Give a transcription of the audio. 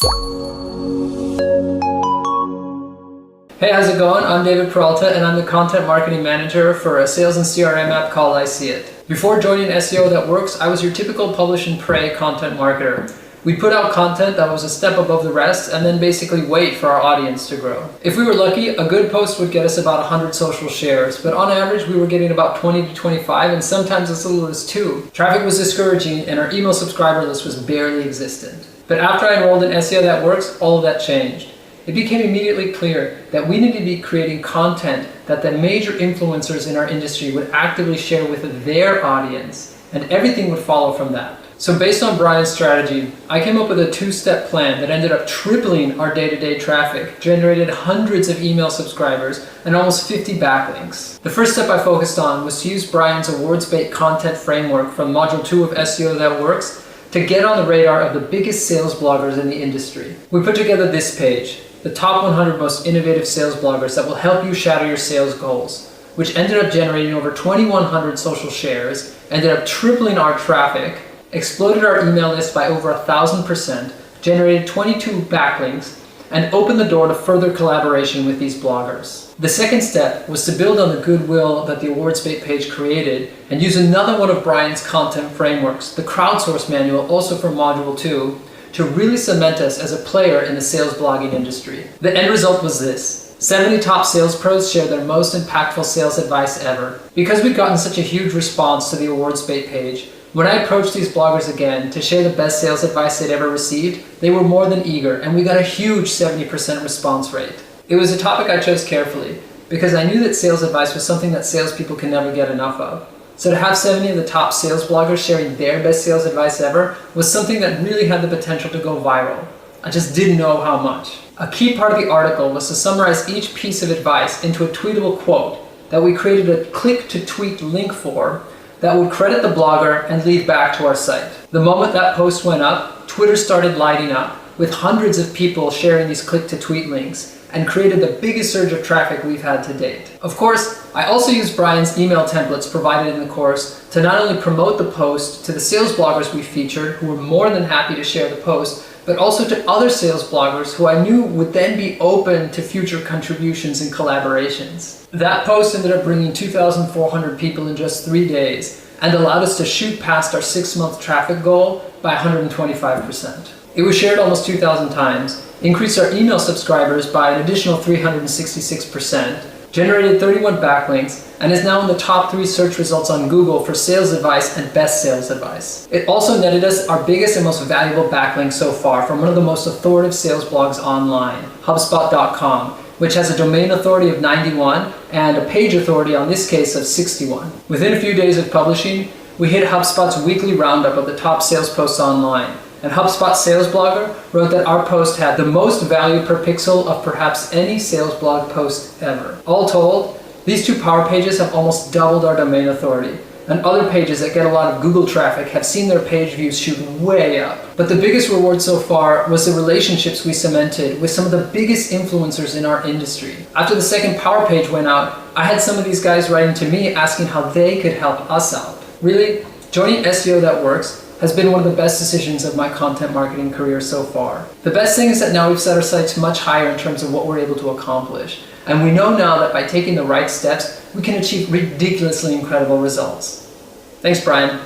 Hey, how's it going? I'm Dave Peralta and I'm the Content Marketing Manager for a sales and CRM app called I See It. Before joining SEO That Works, I was your typical publish and pray content marketer. We'd put out content that was a step above the rest and then basically wait for our audience to grow. If we were lucky, a good post would get us about 100 social shares, but on average we were getting about 20 to 25 and sometimes as little as 2. Traffic was discouraging and our email subscriber list was barely existent. But after I enrolled in SEO That Works, all of that changed. It became immediately clear that we needed to be creating content that the major influencers in our industry would actively share with their audience, and everything would follow from that. So based on Brian's strategy, I came up with a two-step plan that ended up tripling our day-to-day traffic, generated hundreds of email subscribers, and almost 50 backlinks. The first step I focused on was to use Brian's awards-based content framework from Module 2 of SEO That Works to get on the radar of the biggest sales bloggers in the industry. We put together this page, the top 100 most innovative sales bloggers that will help you shatter your sales goals, which ended up generating over 2,100 social shares, ended up tripling our traffic, exploded our email list by over 1,000%, generated 22 backlinks, and opened the door to further collaboration with these bloggers. The second step was to build on the goodwill that the awards-based page created and use another one of Brian's content frameworks, the crowdsource manual, also from Module 2, to really cement us as a player in the sales blogging industry. The end result was this: 70 top sales pros share their most impactful sales advice ever. Because we'd gotten such a huge response to the awards-based page, when I approached these bloggers again to share the best sales advice they'd ever received, they were more than eager, and we got a huge 70% response rate. It was a topic I chose carefully, because I knew that sales advice was something that salespeople can never get enough of. So to have 70 of the top sales bloggers sharing their best sales advice ever was something that really had the potential to go viral. I just didn't know how much. A key part of the article was to summarize each piece of advice into a tweetable quote that we created a click-to-tweet link for that would credit the blogger and lead back to our site. The moment that post went up, Twitter started lighting up, with hundreds of people sharing these click-to-tweet links, and created the biggest surge of traffic we've had to date. Of course, I also used Brian's email templates provided in the course to not only promote the post to the sales bloggers we featured, who were more than happy to share the post, but also to other sales bloggers who I knew would then be open to future contributions and collaborations. That post ended up bringing 2,400 people in just 3 days and allowed us to shoot past our 6-month traffic goal by 125%. It was shared almost 2,000 times, increased our email subscribers by an additional 366%, generated 31 backlinks, and is now in the top 3 search results on Google for sales advice and best sales advice. It also netted us our biggest and most valuable backlink so far from one of the most authoritative sales blogs online, HubSpot.com, which has a domain authority of 91 and a page authority, on this case, of 61. Within a few days of publishing, we hit HubSpot's weekly roundup of the top sales posts online. And HubSpot Sales Blogger wrote that our post had the most value per pixel of perhaps any sales blog post ever. All told, these 2 power pages have almost doubled our domain authority, and other pages that get a lot of Google traffic have seen their page views shoot way up. But the biggest reward so far was the relationships we cemented with some of the biggest influencers in our industry. After the second power page went out, I had some of these guys writing to me asking how they could help us out. Really, joining SEO That Works has been one of the best decisions of my content marketing career so far. The best thing is that now we've set our sights much higher in terms of what we're able to accomplish. And we know now that by taking the right steps, we can achieve ridiculously incredible results. Thanks, Brian.